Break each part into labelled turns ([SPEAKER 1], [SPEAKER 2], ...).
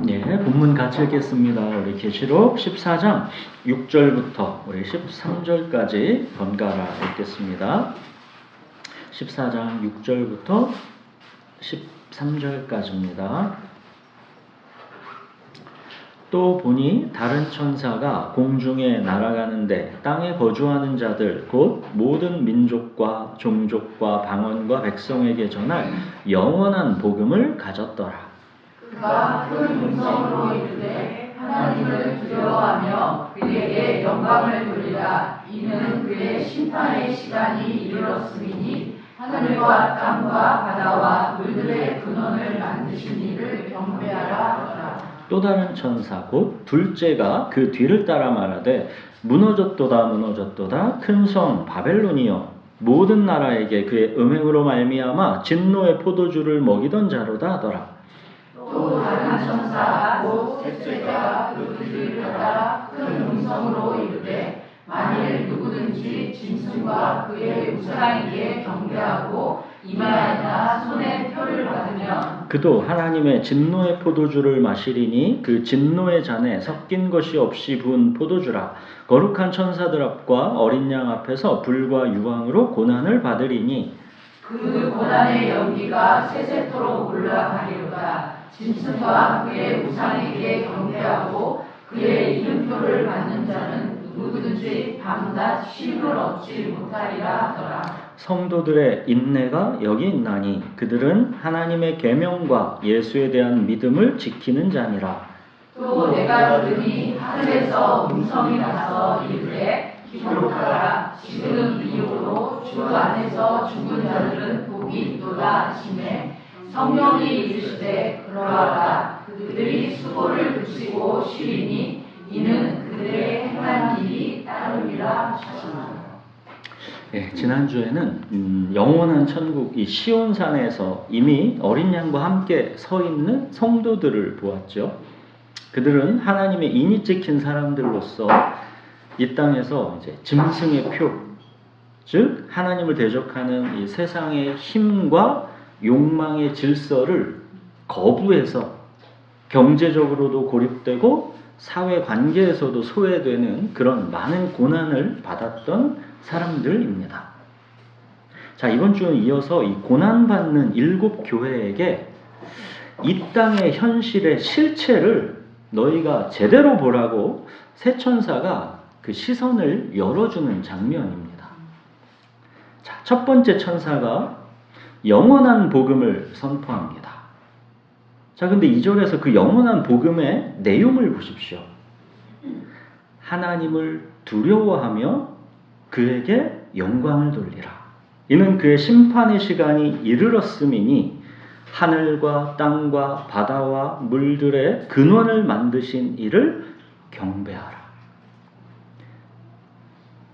[SPEAKER 1] 예, 본문 같이 읽겠습니다. 우리 계시록 14장 6절부터 우리 13절까지 번갈아 읽겠습니다. 14장 6절부터 13절까지입니다. 또 보니 다른 천사가 공중에 날아가는데 땅에 거주하는 자들 곧 모든 민족과 종족과 방언과 백성에게 전할 영원한 복음을 가졌더라.
[SPEAKER 2] 그가 큰 음성으로 이르되 하나님을 두려워하며 그에게 영광을 돌리라. 이는 그의 심판의 시간이 이르렀음이니 하늘과 땅과 바다와 물들의 근원을 만드신 이를 경배하라 하더라.
[SPEAKER 1] 또 다른 천사 곧 둘째가 그 뒤를 따라 말하되 무너졌도다 무너졌도다 큰 성 바벨론이여 모든 나라에게 그의 음행으로 말미암아 진노의 포도주를 먹이던 자로다 하더라.
[SPEAKER 2] 또 다른 천사 곧 셋째가 그 뒤를 따라 큰 음성으로 이르되 만일 누구든지 짐승과 그의 우상에게 경배하고 이마에나 손에 표를 받으면
[SPEAKER 1] 그도 하나님의 진노의 포도주를 마시리니 그 진노의 잔에 섞인 것이 없이 부은 포도주라. 거룩한 천사들 앞과 어린 양 앞에서 불과 유황으로 고난을 받으리니
[SPEAKER 2] 그 고난의 연기가 세세토록 올라가리로다. 짐승과 그의 우상에게 경배하고 그의 이름표를 받는 자는 누구든지 밤낮 쉼을 얻지 못하리라 하더라.
[SPEAKER 1] 성도들의 인내가 여기 있나니 그들은 하나님의 계명과 예수에 대한 믿음을 지키는 자니라.
[SPEAKER 2] 또 내가 들으니 하늘에서 음성이 나서 이르되 기록하라. 지금 이후로 주 안에서 죽은 자들은 복이 있도다 하시매 성령이 이르시되 그러하라. 그들이 수고를 그치고 쉬리니 이는 그들의 행한 일이 따르리라 하셨습니다.
[SPEAKER 1] 예, 지난주에는 영원한 천국 이 시온산에서 이미 어린 양과 함께 서 있는 성도들을 보았죠. 그들은 하나님의 인이 찍힌 사람들로서 이 땅에서 이제 짐승의 표, 즉 하나님을 대적하는 이 세상의 힘과 욕망의 질서를 거부해서 경제적으로도 고립되고 사회 관계에서도 소외되는 그런 많은 고난을 받았던 사람들입니다. 자, 이번 주는 이어서 이 고난받는 7 교회에게 이 땅의 현실의 실체를 너희가 제대로 보라고 새 천사가 그 시선을 열어주는 장면입니다. 자, 첫 번째 천사가 영원한 복음을 선포합니다. 자, 근데 2절에서 그 영원한 복음의 내용을 보십시오. 하나님을 두려워하며 그에게 영광을 돌리라. 이는 그의 심판의 시간이 이르렀음이니 하늘과 땅과 바다와 물들의 근원을 만드신 이를 경배하라.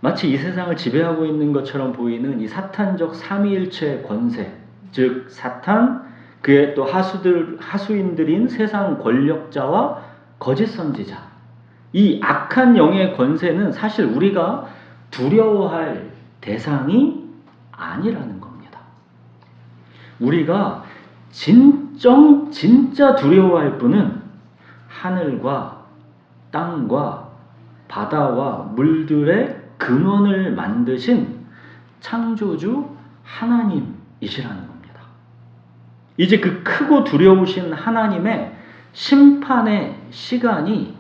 [SPEAKER 1] 마치 이 세상을 지배하고 있는 것처럼 보이는 이 사탄적 삼위일체의 권세, 즉 사탄, 그의 또 하수인들인 세상 권력자와 거짓 선지자, 이 악한 영의 권세는 사실 우리가 두려워할 대상이 아니라는 겁니다. 우리가 진짜 두려워할 분은 하늘과 땅과 바다와 물들의 근원을 만드신 창조주 하나님이시라는 겁니다. 이제 그 크고 두려우신 하나님의 심판의 시간이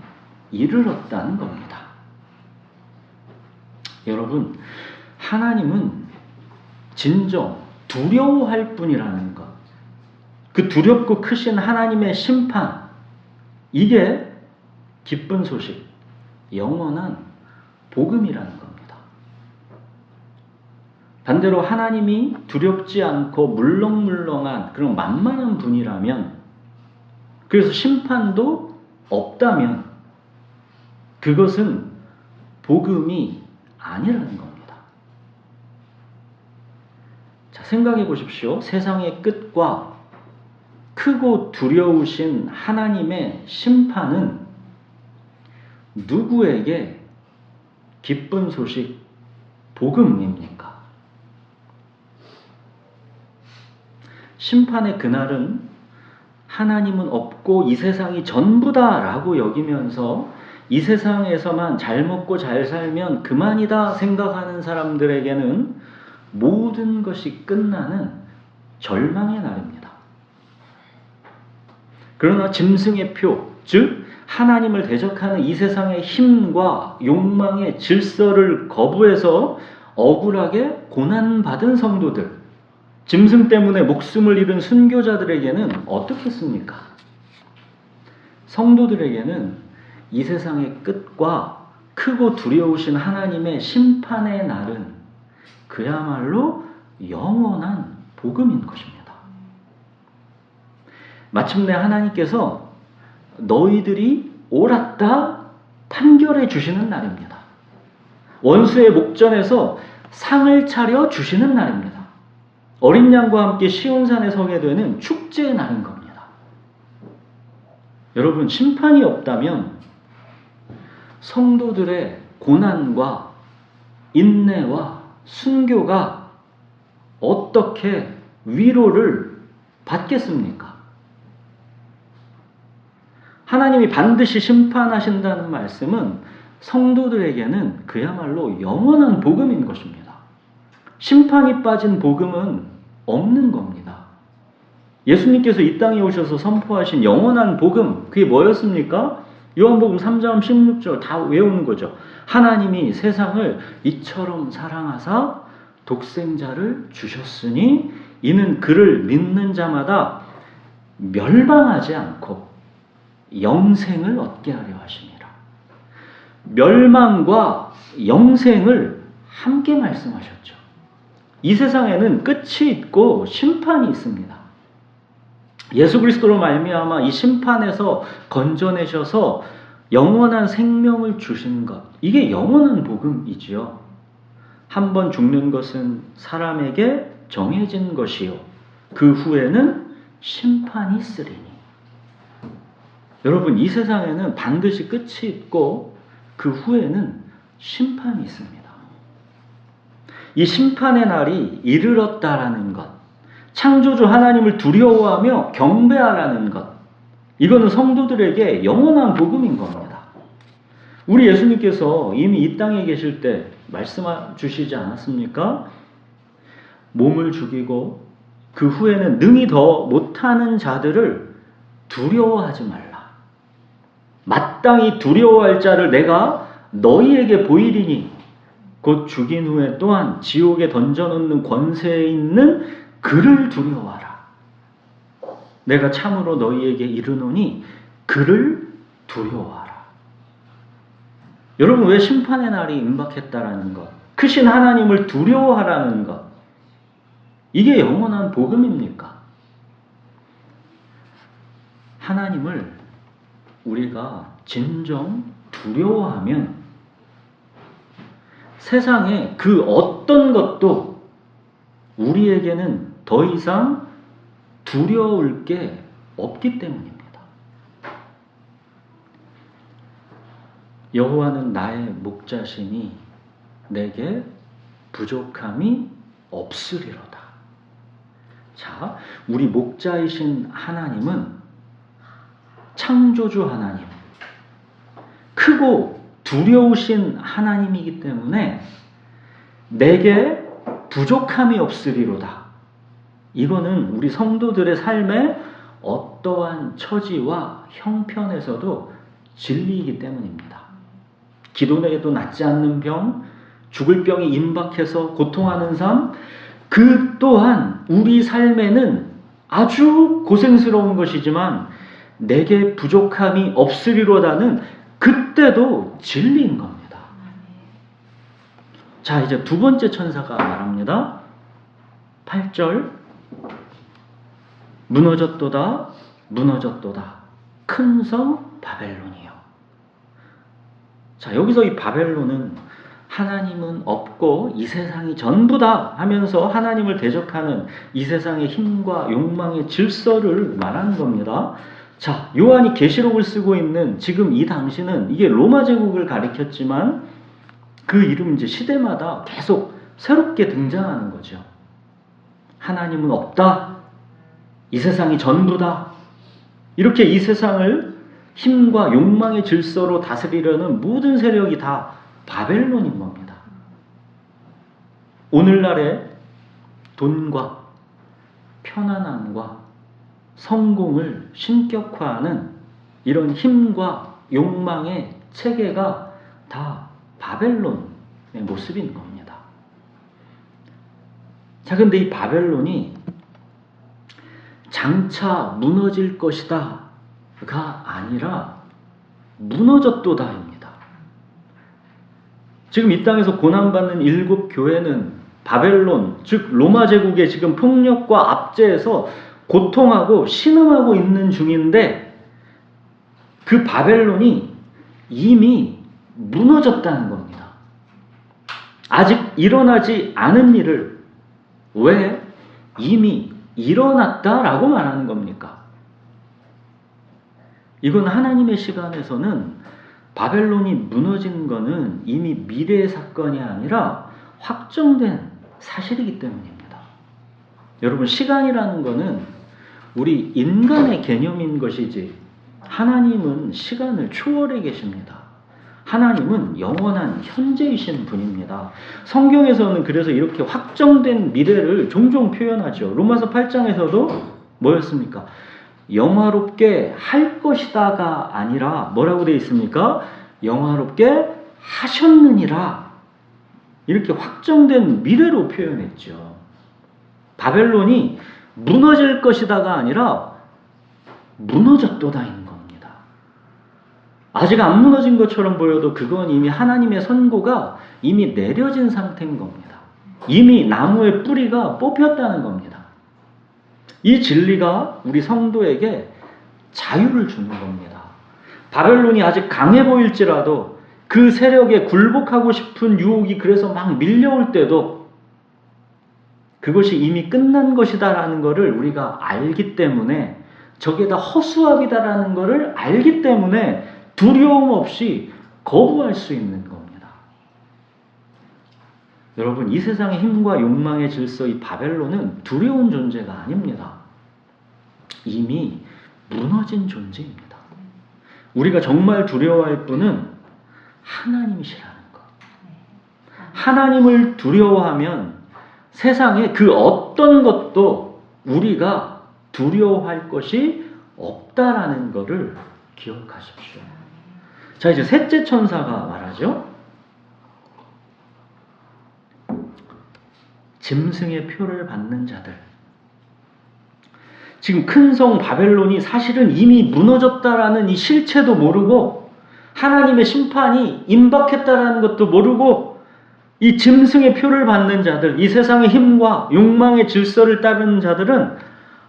[SPEAKER 1] 이르렀다는 겁니다. 여러분, 하나님은 진정 두려워할 분이라는 것, 그 두렵고 크신 하나님의 심판, 이게 기쁜 소식, 영원한 복음이라는 겁니다. 반대로 하나님이 두렵지 않고 물렁물렁한 그런 만만한 분이라면, 그래서 심판도 없다면 그것은 복음이 아니라는 겁니다. 자, 생각해 보십시오. 세상의 끝과 크고 두려우신 하나님의 심판은 누구에게 기쁜 소식, 복음입니까? 심판의 그날은 하나님은 없고 이 세상이 전부다라고 여기면서 이 세상에서만 잘 먹고 잘 살면 그만이다 생각하는 사람들에게는 모든 것이 끝나는 절망의 날입니다. 그러나 짐승의 표, 즉 하나님을 대적하는 이 세상의 힘과 욕망의 질서를 거부해서 억울하게 고난받은 성도들, 짐승 때문에 목숨을 잃은 순교자들에게는 어떻겠습니까? 성도들에게는 이 세상의 끝과 크고 두려우신 하나님의 심판의 날은 그야말로 영원한 복음인 것입니다. 마침내 하나님께서 너희들이 옳았다 판결해 주시는 날입니다. 원수의 목전에서 상을 차려 주시는 날입니다. 어린 양과 함께 시온산에 서게 되는 축제의 날인 겁니다. 여러분, 심판이 없다면 성도들의 고난과 인내와 순교가 어떻게 위로를 받겠습니까? 하나님이 반드시 심판하신다는 말씀은 성도들에게는 그야말로 영원한 복음인 것입니다. 심판이 빠진 복음은 없는 겁니다. 예수님께서 이 땅에 오셔서 선포하신 영원한 복음, 그게 뭐였습니까? 요한복음 3장 16절 다 외우는 거죠. 하나님이 세상을 이처럼 사랑하사 독생자를 주셨으니 이는 그를 믿는 자마다 멸망하지 않고 영생을 얻게 하려 하심이라. 멸망과 영생을 함께 말씀하셨죠. 이 세상에는 끝이 있고 심판이 있습니다. 예수 그리스도로 말미암아 이 심판에서 건져내셔서 영원한 생명을 주신 것, 이게 영원한 복음이지요. 한 번 죽는 것은 사람에게 정해진 것이요 그 후에는 심판이 있으리니. 여러분, 이 세상에는 반드시 끝이 있고 그 후에는 심판이 있습니다. 이 심판의 날이 이르렀다라는 것, 창조주 하나님을 두려워하며 경배하라는 것, 이거는 성도들에게 영원한 복음인 겁니다. 우리 예수님께서 이미 이 땅에 계실 때 말씀 주시지 않았습니까? 몸을 죽이고 그 후에는 능히 더 못하는 자들을 두려워하지 말라. 마땅히 두려워할 자를 내가 너희에게 보이리니 곧 죽인 후에 또한 지옥에 던져놓는 권세에 있는 그를 두려워하라. 내가 참으로 너희에게 이르노니 그를 두려워하라. 여러분, 왜 심판의 날이 임박했다라는 것, 크신 하나님을 두려워하라는 것, 이게 영원한 복음입니까? 하나님을 우리가 진정 두려워하면 세상에 그 어떤 것도 우리에게는 더 이상 두려울 게 없기 때문입니다. 여호와는 나의 목자시니 내게 부족함이 없으리로다. 자, 우리 목자이신 하나님은 창조주 하나님, 크고 두려우신 하나님이기 때문에 내게 부족함이 없으리로다. 이거는 우리 성도들의 삶의 어떠한 처지와 형편에서도 진리이기 때문입니다. 기도에도 낫지 않는 병, 죽을 병이 임박해서 고통하는 삶, 그 또한 우리 삶에는 아주 고생스러운 것이지만 내게 부족함이 없으리로다는 그때도 진리인 겁니다. 자, 이제 두 번째 천사가 말합니다. 8절, 무너졌도다 무너졌도다 큰 성 바벨론이요. 자, 여기서 이 바벨론은 하나님은 없고 이 세상이 전부다 하면서 하나님을 대적하는 이 세상의 힘과 욕망의 질서를 말하는 겁니다. 자, 요한이 계시록을 쓰고 있는 지금 이 당시는 이게 로마 제국을 가리켰지만 그 이름 이제 시대마다 계속 새롭게 등장하는 거죠. 하나님은 없다. 이 세상이 전부다. 이렇게 이 세상을 힘과 욕망의 질서로 다스리려는 모든 세력이 다 바벨론인 겁니다. 오늘날의 돈과 편안함과 성공을 신격화하는 이런 힘과 욕망의 체계가 다 바벨론의 모습인 겁니다. 자, 근데 이 바벨론이 장차 무너질 것이다 가 아니라 무너졌도다입니다. 지금 이 땅에서 고난받는 7 교회는 바벨론, 즉 로마 제국의 지금 폭력과 압제에서 고통하고 신음하고 있는 중인데 그 바벨론이 이미 무너졌다는 겁니다. 아직 일어나지 않은 일을 왜 이미 일어났다라고 말하는 겁니까? 이건 하나님의 시간에서는 바벨론이 무너진 거는 이미 미래의 사건이 아니라 확정된 사실이기 때문입니다. 여러분, 시간이라는 거는 우리 인간의 개념인 것이지 하나님은 시간을 초월해 계십니다. 하나님은 영원한 현재이신 분입니다. 성경에서는 그래서 이렇게 확정된 미래를 종종 표현하죠. 로마서 8장에서도 뭐였습니까? 영화롭게 할 것이다가 아니라 뭐라고 되어 있습니까? 영화롭게 하셨느니라. 이렇게 확정된 미래로 표현했죠. 바벨론이 무너질 것이다가 아니라 무너졌도다인 겁니다. 아직 안 무너진 것처럼 보여도 그건 이미 하나님의 선고가 이미 내려진 상태인 겁니다. 이미 나무의 뿌리가 뽑혔다는 겁니다. 이 진리가 우리 성도에게 자유를 주는 겁니다. 바벨론이 아직 강해 보일지라도 그 세력에 굴복하고 싶은 유혹이 그래서 막 밀려올 때도 그것이 이미 끝난 것이다라는 것을 우리가 알기 때문에, 저게 다 허수아비다라는 것을 알기 때문에 두려움 없이 거부할 수 있는 겁니다. 여러분, 이 세상의 힘과 욕망의 질서, 이 바벨론은 두려운 존재가 아닙니다. 이미 무너진 존재입니다. 우리가 정말 두려워할 분은 하나님이시라는 것. 하나님을 두려워하면 세상에 그 어떤 것도 우리가 두려워할 것이 없다라는 것을 기억하십시오. 자, 이제 셋째 천사가 말하죠. 짐승의 표를 받는 자들. 지금 큰 성 바벨론이 사실은 이미 무너졌다라는 이 실체도 모르고 하나님의 심판이 임박했다라는 것도 모르고 이 짐승의 표를 받는 자들, 이 세상의 힘과 욕망의 질서를 따르는 자들은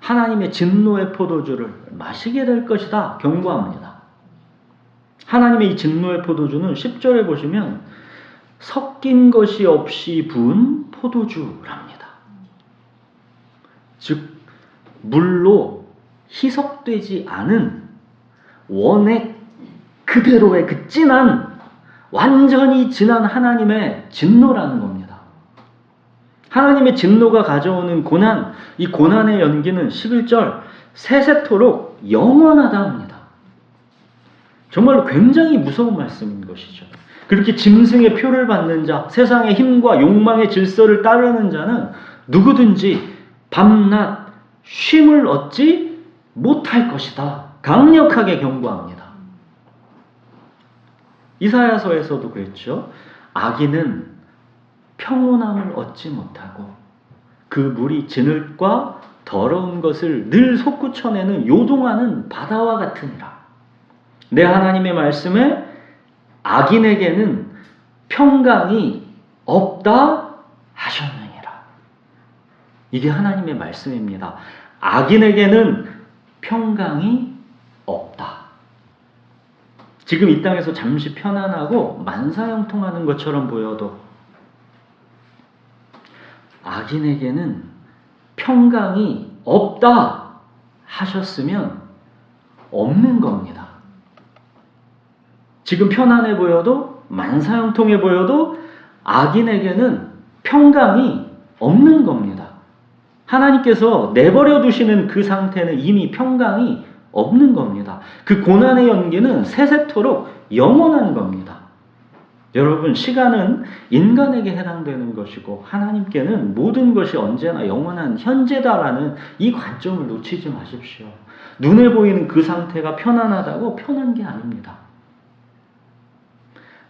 [SPEAKER 1] 하나님의 진노의 포도주를 마시게 될 것이다 경고합니다. 하나님의 이 진노의 포도주는 10절에 보시면 섞인 것이 없이 부은 포도주랍니다. 즉 물로 희석되지 않은 원액 그대로의 그 진한, 완전히 진한 하나님의 진노라는 겁니다. 하나님의 진노가 가져오는 고난, 이 고난의 연기는 11절 세세토록 영원하다 합니다. 정말로 굉장히 무서운 말씀인 것이죠. 그렇게 짐승의 표를 받는 자, 세상의 힘과 욕망의 질서를 따르는 자는 누구든지 밤낮 쉼을 얻지 못할 것이다. 강력하게 경고합니다. 이사야서에서도 그랬죠. 악인은 평온함을 얻지 못하고 그 물이 진흙과 더러운 것을 늘 솟구쳐내는 요동하는 바다와 같으니라. 내 하나님의 말씀에 악인에게는 평강이 없다 하셨느니라. 이게 하나님의 말씀입니다. 악인에게는 평강이 없다. 지금 이 땅에서 잠시 편안하고 만사형통하는 것처럼 보여도 악인에게는 평강이 없다 하셨으면 없는 겁니다. 지금 편안해 보여도, 만사형통해 보여도 악인에게는 평강이 없는 겁니다. 하나님께서 내버려 두시는 그 상태는 이미 평강이 없는 겁니다. 그 고난의 연기는 세세토록 영원한 겁니다. 여러분, 시간은 인간에게 해당되는 것이고 하나님께는 모든 것이 언제나 영원한 현재다라는 이 관점을 놓치지 마십시오. 눈에 보이는 그 상태가 편안하다고 편한 게 아닙니다.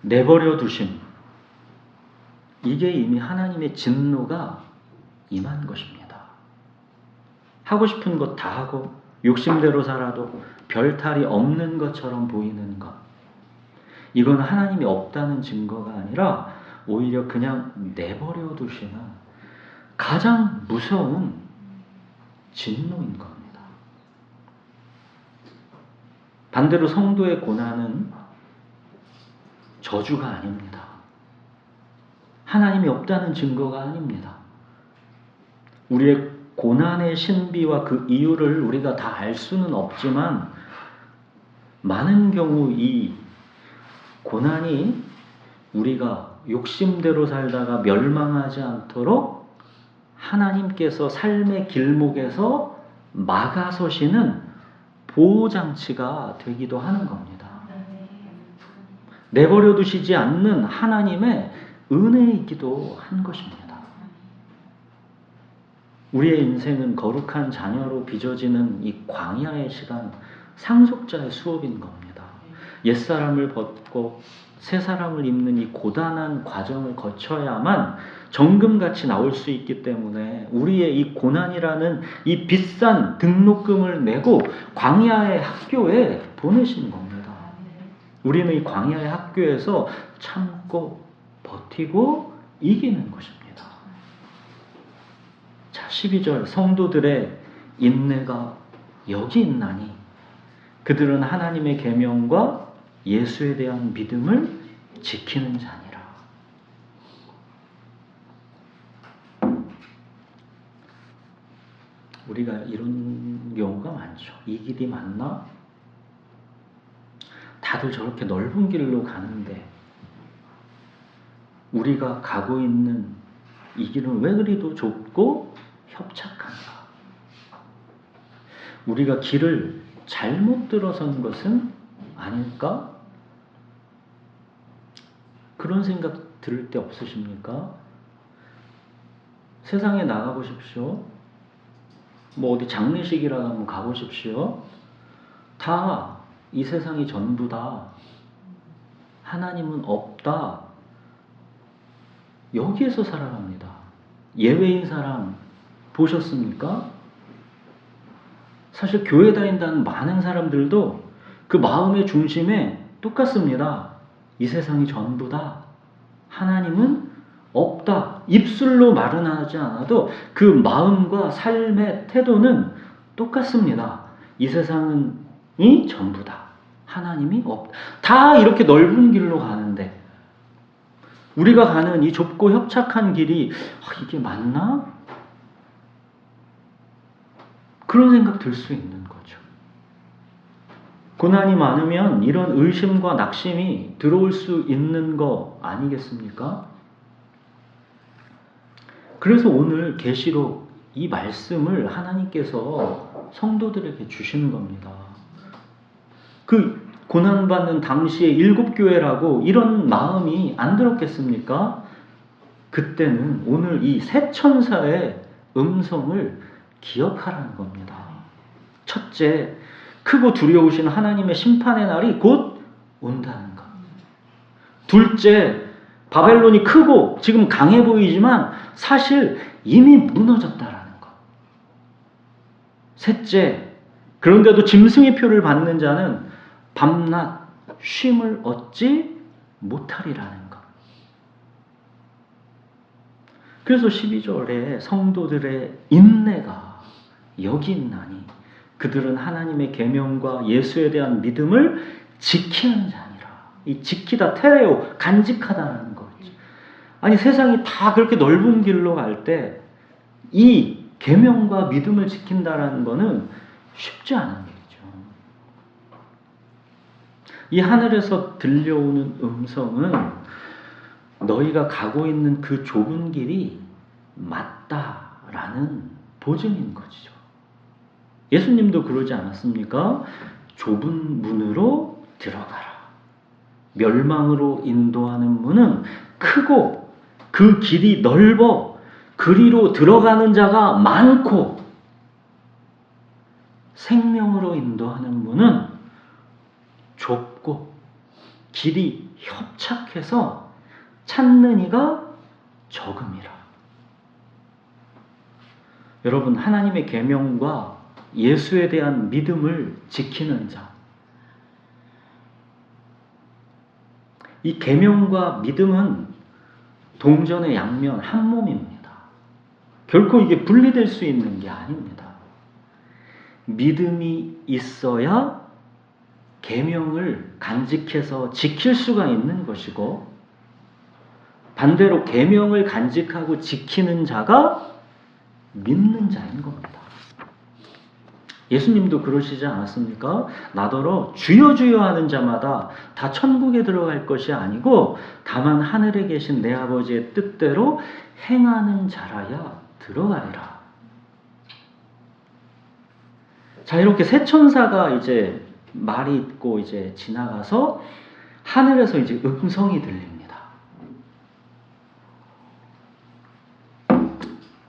[SPEAKER 1] 내버려 두심, 이게 이미 하나님의 진노가 임한 것입니다. 하고 싶은 것 다 하고 욕심대로 살아도 별 탈이 없는 것처럼 보이는 것, 이건 하나님이 없다는 증거가 아니라 오히려 그냥 내버려 두시는 가장 무서운 진노인 겁니다. 반대로 성도의 고난은 저주가 아닙니다. 하나님이 없다는 증거가 아닙니다. 우리의 고난의 신비와 그 이유를 우리가 다 알 수는 없지만 많은 경우 이 고난이 우리가 욕심대로 살다가 멸망하지 않도록 하나님께서 삶의 길목에서 막아서시는 보호장치가 되기도 하는 겁니다. 내버려 두시지 않는 하나님의 은혜이기도 한 것입니다. 우리의 인생은 거룩한 자녀로 빚어지는 이 광야의 시간, 상속자의 수업인 겁니다. 옛사람을 벗고 새사람을 입는 이 고단한 과정을 거쳐야만 정금같이 나올 수 있기 때문에 우리의 이 고난이라는 이 비싼 등록금을 내고 광야의 학교에 보내신 겁니다. 우리는 이 광야의 학교에서 참고 버티고 이기는 것입니다. 자, 12절 성도들의 인내가 여기 있나니 그들은 하나님의 계명과 예수에 대한 믿음을 지키는 자니라. 우리가 이런 경우가 많죠. 이 길이 맞나? 다들 저렇게 넓은 길로 가는데 우리가 가고 있는 이 길은 왜 그리도 좁고 협착한가? 우리가 길을 잘못 들어선 것은 아닐까? 그런 생각 들을 때 없으십니까? 세상에 나가보십시오. 뭐 어디 장례식이라도 한번 가보십시오. 다 이 세상이 전부다. 하나님은 없다. 여기에서 살아갑니다. 예외인 사람 보셨습니까? 사실 교회 다닌다는 많은 사람들도 그 마음의 중심에 똑같습니다. 이 세상이 전부다. 하나님은 없다. 입술로 말은 하지 않아도 그 마음과 삶의 태도는 똑같습니다. 이 세상이 전부다. 하나님이 없다. 다 이렇게 넓은 길로 가는데 우리가 가는 이 좁고 협착한 길이 이게 맞나? 그런 생각 들 수 있는 거죠. 고난이 많으면 이런 의심과 낙심이 들어올 수 있는 거 아니겠습니까? 그래서 오늘 계시록 이 말씀을 하나님께서 성도들에게 주시는 겁니다. 그 고난받는 당시의 7교회라고 이런 마음이 안 들었겠습니까? 그때는 오늘 이 새 천사의 음성을 기억하라는 겁니다. 첫째, 크고 두려우신 하나님의 심판의 날이 곧 온다는 것. 둘째, 바벨론이 크고 지금 강해 보이지만 사실 이미 무너졌다라는 것. 셋째, 그런데도 짐승의 표를 받는 자는 밤낮 쉼을 얻지 못하리라는 것. 그래서 12절에 성도들의 인내가 여기 있나니 그들은 하나님의 계명과 예수에 대한 믿음을 지키는 자니라. 이 지키다, 테레오, 간직하다는 거죠. 아니 세상이 다 그렇게 넓은 길로 갈 때 이 계명과 믿음을 지킨다라는 거는 쉽지 않은 일이죠. 이 하늘에서 들려오는 음성은 너희가 가고 있는 그 좁은 길이 맞다라는 보증인 거죠. 예수님도 그러지 않았습니까? 좁은 문으로 들어가라. 멸망으로 인도하는 문은 크고 그 길이 넓어 그리로 들어가는 자가 많고, 생명으로 인도하는 문은 좁고 길이 협착해서 찾는 이가 적음이라. 여러분, 하나님의 계명과 예수에 대한 믿음을 지키는 자, 이 계명과 믿음은 동전의 양면 한 몸입니다. 결코 이게 분리될 수 있는 게 아닙니다. 믿음이 있어야 계명을 간직해서 지킬 수가 있는 것이고, 반대로 계명을 간직하고 지키는 자가 믿는 자인 겁니다. 예수님도 그러시지 않았습니까? 나더러 주여 주여 하는 자마다 다 천국에 들어갈 것이 아니고 다만 하늘에 계신 내 아버지의 뜻대로 행하는 자라야 들어가리라. 자, 이렇게 세 천사가 이제 말이 있고 이제 지나가서 하늘에서 이제 음성이 들립니다.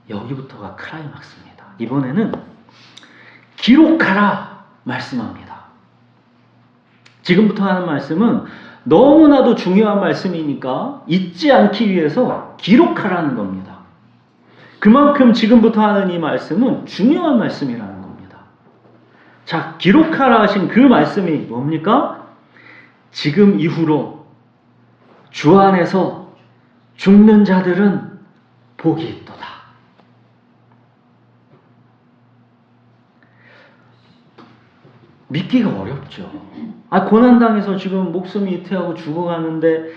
[SPEAKER 1] 여기부터가 클라이막스입니다. 이번에는 기록하라 말씀합니다. 지금부터 하는 말씀은 너무나도 중요한 말씀이니까 잊지 않기 위해서 기록하라는 겁니다. 그만큼 지금부터 하는 이 말씀은 중요한 말씀이라는 겁니다. 자, 기록하라 하신 그 말씀이 뭡니까? 지금 이후로 주 안에서 죽는 자들은 복이 있도다. 믿기가 어렵죠. 고난당해서 지금 목숨이 이태하고 죽어가는데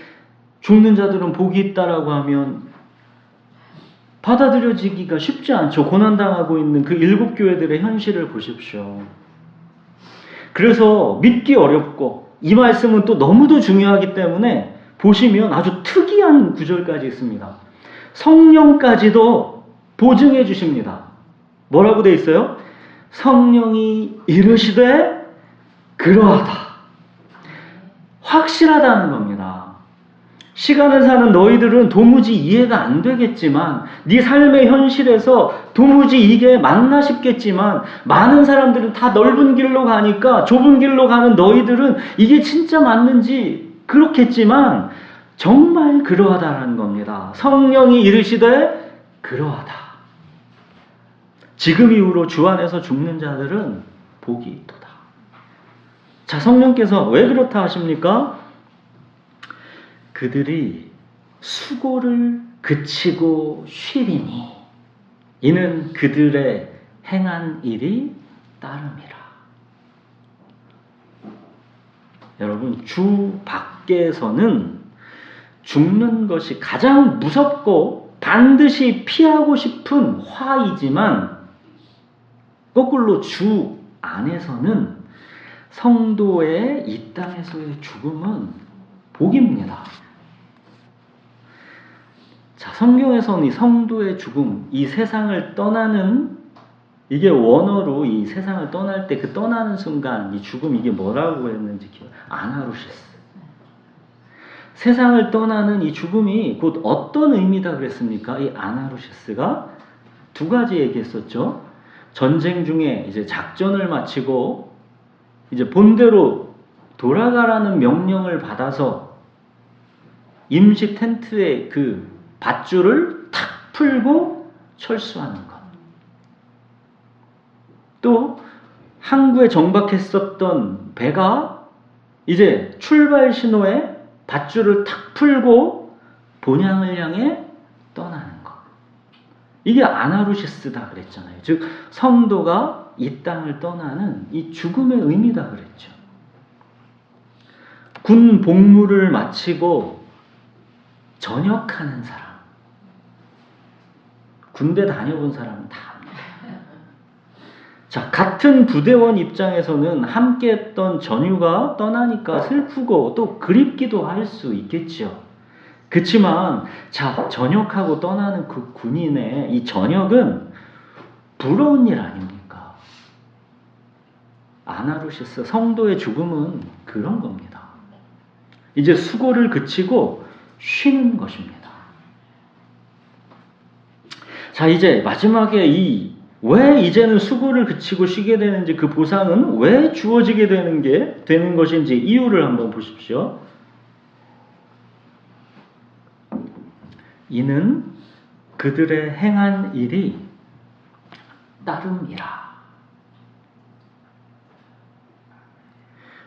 [SPEAKER 1] 죽는 자들은 복이 있다라고 하면 받아들여지기가 쉽지 않죠. 고난당하고 있는 그 7교회들의 현실을 보십시오. 그래서 믿기 어렵고, 이 말씀은 또 너무도 중요하기 때문에 보시면 아주 특이한 구절까지 있습니다. 성령까지도 보증해 주십니다. 뭐라고 돼 있어요? 성령이 이르시되 그러하다. 확실하다는 겁니다. 시간을 사는 너희들은 도무지 이해가 안 되겠지만, 네 삶의 현실에서 도무지 이게 맞나 싶겠지만, 많은 사람들은 다 넓은 길로 가니까 좁은 길로 가는 너희들은 이게 진짜 맞는지 그렇겠지만 정말 그러하다라는 겁니다. 성령이 이르시되 그러하다. 지금 이후로 주 안에서 죽는 자들은 복이 있도다. 자, 성령께서 왜 그렇다 하십니까? 그들이 수고를 그치고 쉬리니 이는 그들의 행한 일이 따름이라. 여러분, 주 밖에서는 죽는 것이 가장 무섭고 반드시 피하고 싶은 화이지만, 거꾸로 주 안에서는 성도의 이 땅에서의 죽음은 복입니다. 자, 성경에서는 이 성도의 죽음, 이 세상을 떠나는, 이게 원어로 이 세상을 떠날 때 그 떠나는 순간 이 죽음, 이게 뭐라고 했는지 아나루시스. 세상을 떠나는 이 죽음이 곧 어떤 의미다 그랬습니까? 이 아나루시스가 두 가지 얘기했었죠. 전쟁 중에 이제 작전을 마치고 이제 본대로 돌아가라는 명령을 받아서 임시 텐트에 그 밧줄을 탁 풀고 철수하는 것. 또 항구에 정박했었던 배가 이제 출발 신호에 밧줄을 탁 풀고 본향을 향해 떠나는 것. 이게 아나루시스다 그랬잖아요. 즉 성도가 이 땅을 떠나는 이 죽음의 의미다 그랬죠. 군 복무를 마치고 전역하는 사람, 군대 다녀본 사람은 다 압니다. 자, 같은 부대원 입장에서는 함께했던 전유가 떠나니까 슬프고 또 그립기도 할 수 있겠죠. 그치만 자, 전역하고 떠나는 그 군인의 이 전역은 부러운 일 아닙니까? 아나루시스, 성도의 죽음은 그런 겁니다. 이제 수고를 그치고 쉬는 것입니다. 자, 이제 마지막에 왜 이제는 수고를 그치고 쉬게 되는지, 그 보상은 왜 주어지게 되는 것인지 이유를 한번 보십시오. 이는 그들의 행한 일이 따름이라.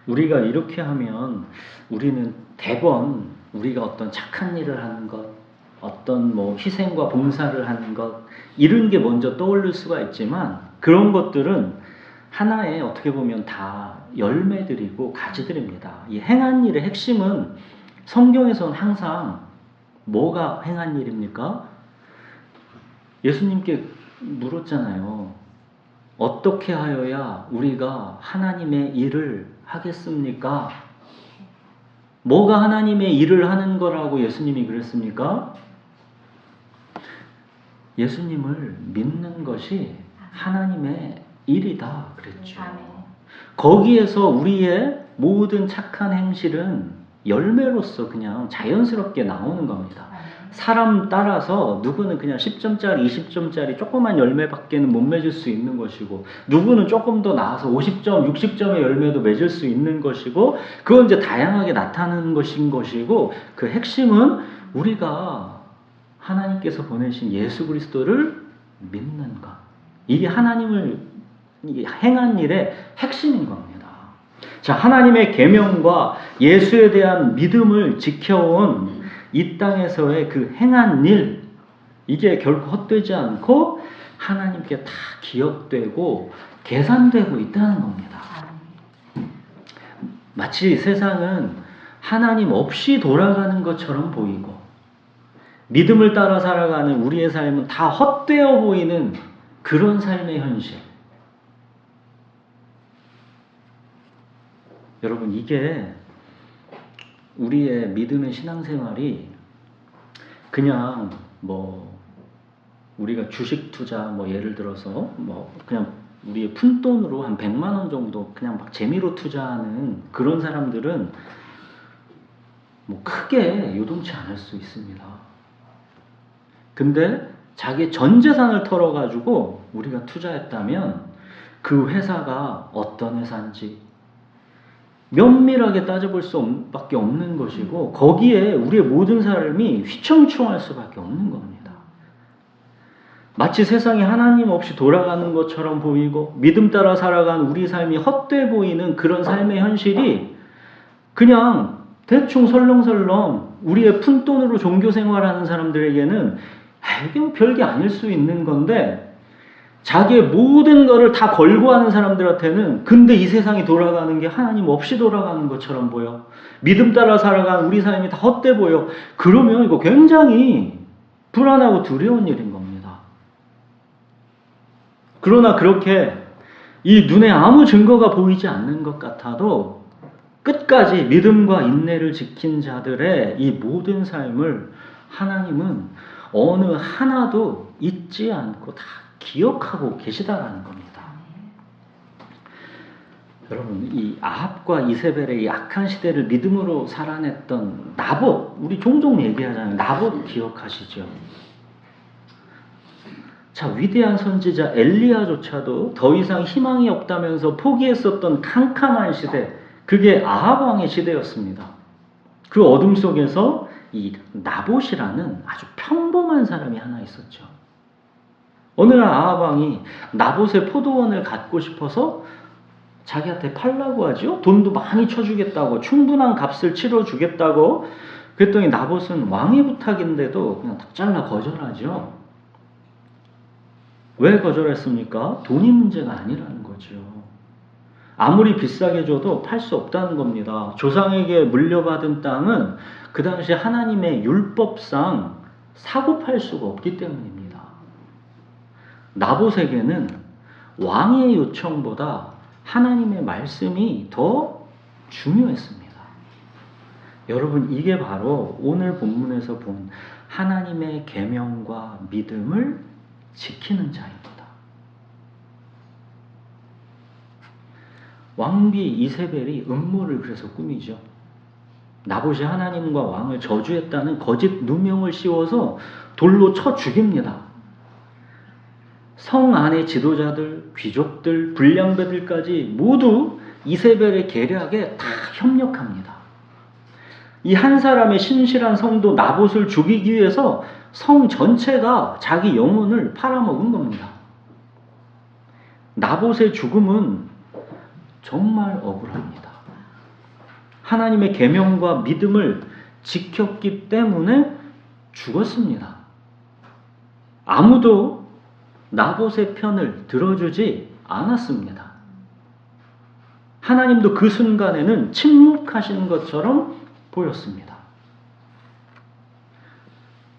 [SPEAKER 1] 우리가 이렇게 하면 우리는 대번 우리가 어떤 착한 일을 하는 것, 어떤 희생과 봉사를 하는 것, 이런 게 먼저 떠오를 수가 있지만, 그런 것들은 하나의 어떻게 보면 다 열매들이고 가지들입니다. 이 행한 일의 핵심은 성경에서는 항상 뭐가 행한 일입니까? 예수님께 물었잖아요. 어떻게 하여야 우리가 하나님의 일을 하겠습니까? 뭐가 하나님의 일을 하는 거라고 예수님이 그랬습니까? 예수님을 믿는 것이 하나님의 일이다 그랬죠. 거기에서 우리의 모든 착한 행실은 열매로서 그냥 자연스럽게 나오는 겁니다. 사람 따라서 누구는 그냥 10점짜리, 20점짜리 조그만 열매밖에는 못 맺을 수 있는 것이고, 누구는 조금 더 나아서 50점, 60점의 열매도 맺을 수 있는 것이고, 그건 이제 다양하게 나타나는 것인 것이고, 그 핵심은 우리가 하나님께서 보내신 예수 그리스도를 믿는 것. 이게 하나님을 행한 일의 핵심인 겁니다. 자, 하나님의 계명과 예수에 대한 믿음을 지켜온 이 땅에서의 그 행한 일, 이게 결코 헛되지 않고 하나님께 다 기억되고 계산되고 있다는 겁니다. 마치 세상은 하나님 없이 돌아가는 것처럼 보이고, 믿음을 따라 살아가는 우리의 삶은 다 헛되어 보이는 그런 삶의 현실. 여러분, 이게 우리의 믿음의 신앙생활이 그냥 우리가 주식 투자, 예를 들어서 그냥 우리의 푼돈으로 한 100만 원 정도 그냥 막 재미로 투자하는 그런 사람들은 크게 요동치 않을 수 있습니다. 근데 자기 전 재산을 털어가지고 우리가 투자했다면 그 회사가 어떤 회사인지 면밀하게 따져볼 수밖에 없는 것이고, 거기에 우리의 모든 삶이 휘청휘청할 수밖에 없는 겁니다. 마치 세상이 하나님 없이 돌아가는 것처럼 보이고, 믿음 따라 살아간 우리 삶이 헛돼 보이는 그런 삶의 현실이 그냥 대충 설렁설렁 우리의 푼돈으로 종교 생활하는 사람들에게는 이게 별게 아닐 수 있는 건데, 자기의 모든 것을 다 걸고 하는 사람들한테는 근데 이 세상이 돌아가는 게 하나님 없이 돌아가는 것처럼 보여. 믿음 따라 살아간 우리 삶이 다 헛돼 보여. 그러면 이거 굉장히 불안하고 두려운 일인 겁니다. 그러나 그렇게 이 눈에 아무 증거가 보이지 않는 것 같아도 끝까지 믿음과 인내를 지킨 자들의 이 모든 삶을 하나님은 어느 하나도 잊지 않고 다 기억하고 계시다라는 겁니다. 여러분, 이 아합과 이세벨의 이 악한 시대를 믿음으로 살아냈던 나봇, 우리 종종 얘기하잖아요. 나봇 기억하시죠? 자, 위대한 선지자 엘리야조차도 더 이상 희망이 없다면서 포기했었던 캄캄한 시대, 그게 아합 왕의 시대였습니다. 그 어둠 속에서 이 나봇이라는 아주 평범한 사람이 하나 있었죠. 어느 날 아합 왕이 나봇의 포도원을 갖고 싶어서 자기한테 팔라고 하죠. 돈도 많이 쳐주겠다고, 충분한 값을 치러주겠다고. 그랬더니 나봇은 왕의 부탁인데도 그냥 딱 잘라 거절하죠. 왜 거절했습니까? 돈이 문제가 아니라는 거죠. 아무리 비싸게 줘도 팔 수 없다는 겁니다. 조상에게 물려받은 땅은 그 당시 하나님의 율법상 사고 팔 수가 없기 때문입니다. 나봇에게는 왕의 요청보다 하나님의 말씀이 더 중요했습니다. 여러분, 이게 바로 오늘 본문에서 본 하나님의 계명과 믿음을 지키는 자입니다. 왕비 이세벨이 음모를 그래서 꾸미죠. 나봇이 하나님과 왕을 저주했다는 거짓 누명을 씌워서 돌로 쳐 죽입니다. 성 안의 지도자들, 귀족들, 불량배들까지 모두 이세벨의 계략에 다 협력합니다. 이 한 사람의 신실한 성도 나봇을 죽이기 위해서 성 전체가 자기 영혼을 팔아먹은 겁니다. 나봇의 죽음은 정말 억울합니다. 하나님의 계명과 믿음을 지켰기 때문에 죽었습니다. 아무도 나봇의 편을 들어주지 않았습니다. 하나님도 그 순간에는 침묵하신 것처럼 보였습니다.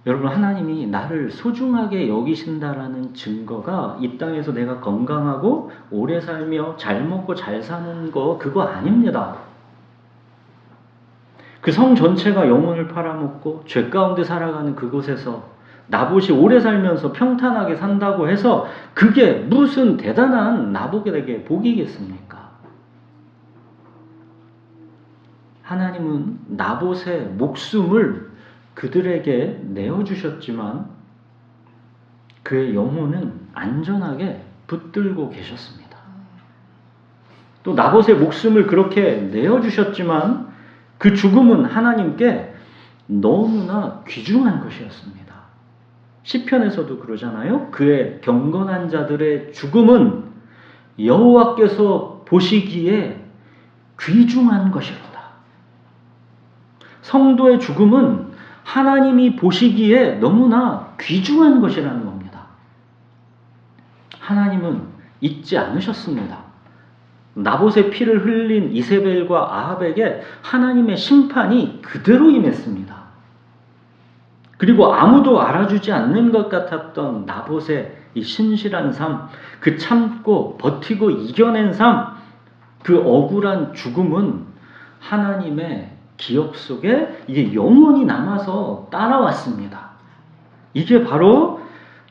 [SPEAKER 1] 여러분, 하나님이 나를 소중하게 여기신다라는 증거가 이 땅에서 내가 건강하고 오래 살며 잘 먹고 잘 사는 거 그거 아닙니다. 그 성 전체가 영혼을 팔아먹고 죄 가운데 살아가는 그곳에서 나봇이 오래 살면서 평탄하게 산다고 해서 그게 무슨 대단한 나봇에게 복이겠습니까? 하나님은 나봇의 목숨을 그들에게 내어주셨지만 그의 영혼은 안전하게 붙들고 계셨습니다. 또 나봇의 목숨을 그렇게 내어주셨지만 그 죽음은 하나님께 너무나 귀중한 것이었습니다. 시편에서도 그러잖아요. 그의 경건한 자들의 죽음은 여호와께서 보시기에 귀중한 것이로다. 성도의 죽음은 하나님이 보시기에 너무나 귀중한 것이라는 겁니다. 하나님은 잊지 않으셨습니다. 나봇의 피를 흘린 이세벨과 아합에게 하나님의 심판이 그대로 임했습니다. 그리고 아무도 알아주지 않는 것 같았던 나봇의 이 신실한 삶, 그 참고 버티고 이겨낸 삶, 그 억울한 죽음은 하나님의 기억 속에 이게 영원히 남아서 따라왔습니다. 이게 바로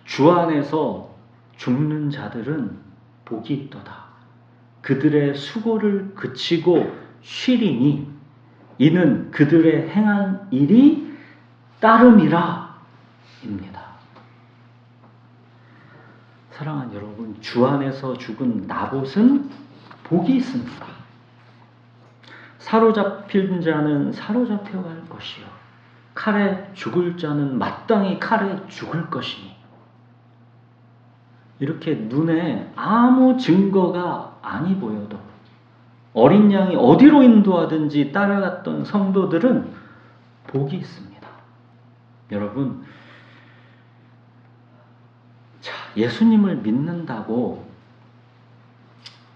[SPEAKER 1] 주 안에서 죽는 자들은 복이 있도다. 그들의 수고를 그치고 쉬리니 이는 그들의 행한 일이 따름이라 입니다. 사랑하는 여러분, 주 안에서 죽은 나봇은 복이 있습니다. 사로잡힌 자는 사로잡혀갈 것이요 칼에 죽을 자는 마땅히 칼에 죽을 것이니. 이렇게 눈에 아무 증거가 아니 보여도 어린 양이 어디로 인도하든지 따라갔던 성도들은 복이 있습니다. 여러분, 예수님을 믿는다고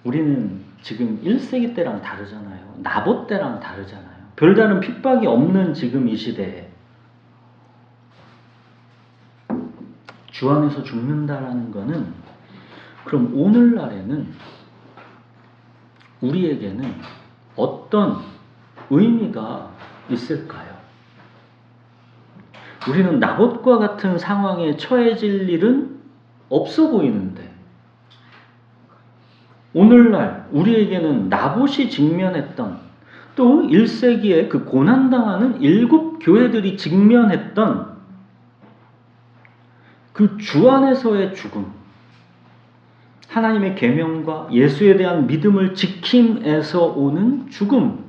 [SPEAKER 1] 우리는 지금 1세기 때랑 다르잖아요. 나봇 때랑 다르잖아요. 별다른 핍박이 없는 지금 이 시대에 주 안에서 죽는다라는 거는, 그럼 오늘날에는 우리에게는 어떤 의미가 있을까요? 우리는 나봇과 같은 상황에 처해질 일은 없어 보이는데 오늘날 우리에게는 나봇이 직면했던, 또 1세기에 그 고난당하는 7 교회들이 직면했던 그 주 안에서의 죽음, 하나님의 계명과 예수에 대한 믿음을 지킴에서 오는 죽음,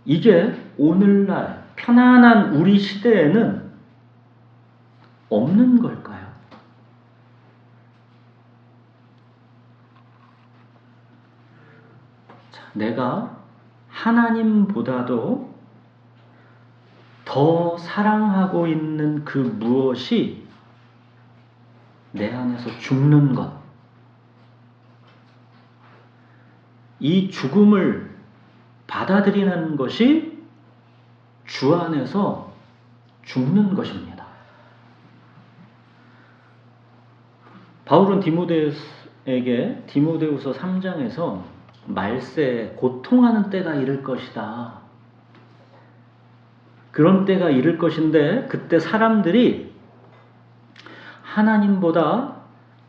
[SPEAKER 1] 이게 오늘날 편안한 우리 시대에는 없는 걸까요? 내가 하나님보다도 더 사랑하고 있는 그 무엇이 내 안에서 죽는 것, 이 죽음을 받아들이는 것이 주 안에서 죽는 것입니다. 바울은 디모데에게 디모데후서 3장에서 말세에 고통하는 때가 이를 것이다. 그런 때가 이를 것인데 그때 사람들이 하나님보다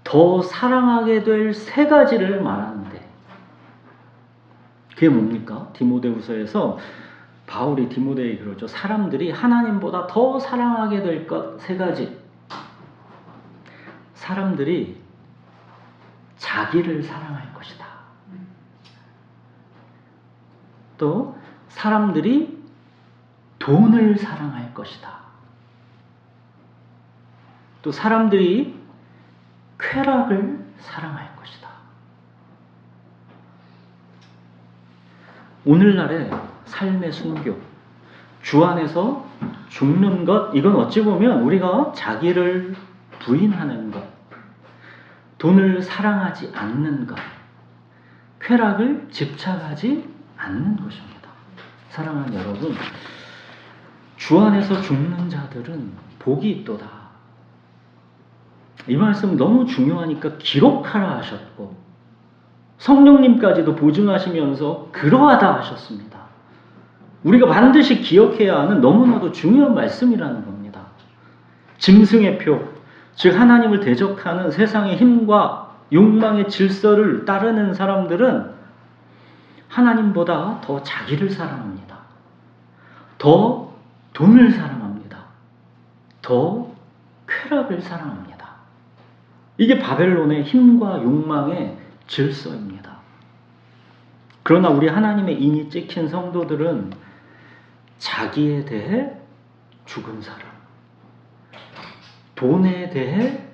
[SPEAKER 1] 더 사랑하게 될 3가지를 말하는데, 그게 뭡니까? 디모데후서에서 바울이 디모데에게 그러죠. 사람들이 하나님보다 더 사랑하게 될 것 세 가지. 사람들이 자기를 사랑할 것이다. 또 사람들이 돈을 사랑할 것이다. 또 사람들이 쾌락을 사랑할 것이다. 오늘날의 삶의 순교, 주 안에서 죽는 것, 이건 어찌 보면 우리가 자기를 부인하는 것, 돈을 사랑하지 않는 것, 쾌락을 집착하지 않는 것입니다. 사랑하는 여러분, 주 안에서 죽는 자들은 복이 있도다. 이 말씀 너무 중요하니까 기록하라 하셨고 성령님까지도 보증하시면서 그러하다 하셨습니다. 우리가 반드시 기억해야 하는 너무나도 중요한 말씀이라는 겁니다. 짐승의 표, 즉 하나님을 대적하는 세상의 힘과 욕망의 질서를 따르는 사람들은 하나님보다 더 자기를 사랑합니다. 더 돈을 사랑합니다. 더 쾌락을 사랑합니다. 이게 바벨론의 힘과 욕망의 질서입니다. 그러나 우리 하나님의 인이 찍힌 성도들은 자기에 대해 죽은 사람, 돈에 대해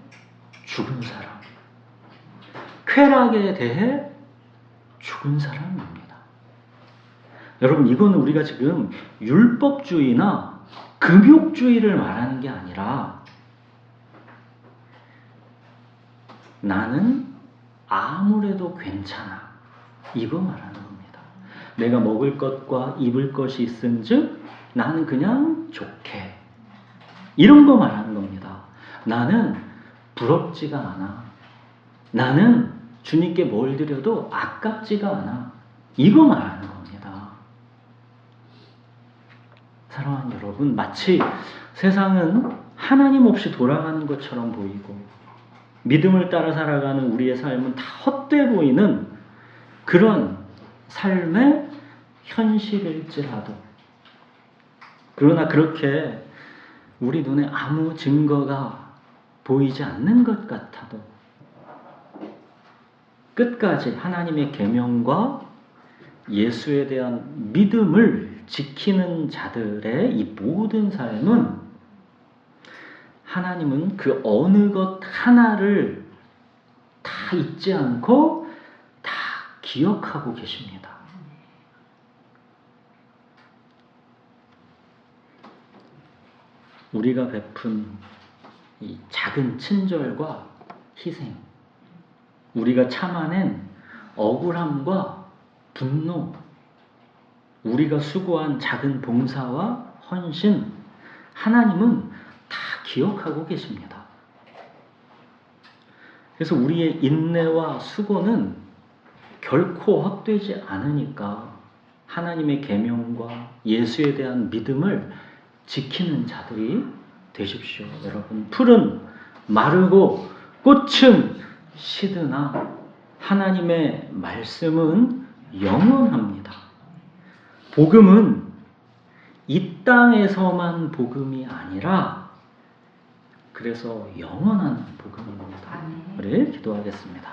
[SPEAKER 1] 죽은 사람, 쾌락에 대해 죽은 사람입니다. 여러분, 이거는 우리가 지금 율법주의나 금욕주의를 말하는 게 아니라 나는 아무래도 괜찮아, 이거 말하는 겁니다. 내가 먹을 것과 입을 것이 있은즉 나는 그냥 좋게, 이런 거 말하는 겁니다. 나는 부럽지가 않아, 나는 주님께 뭘 드려도 아깝지가 않아, 이거 말하는 겁니다. 사랑하는 여러분, 마치 세상은 하나님 없이 돌아가는 것처럼 보이고 믿음을 따라 살아가는 우리의 삶은 다 헛돼 보이는 그런 삶의 현실일지라도, 그러나 그렇게 우리 눈에 아무 증거가 보이지 않는 것 같아도 끝까지 하나님의 계명과 예수에 대한 믿음을 지키는 자들의 이 모든 삶은 하나님은 그 어느 것 하나를 다 잊지 않고 다 기억하고 계십니다. 우리가 베푼 이 작은 친절과 희생, 우리가 참아낸 억울함과 분노, 우리가 수고한 작은 봉사와 헌신, 하나님은 다 기억하고 계십니다. 그래서 우리의 인내와 수고는 결코 헛되지 않으니까 하나님의 계명과 예수에 대한 믿음을 지키는 자들이 되십시오. 여러분, 풀은 마르고 꽃은 시드나 하나님의 말씀은 영원합니다. 복음은 이 땅에서만 복음이 아니라 그래서 영원한 복음입니다. 우리 기도하겠습니다.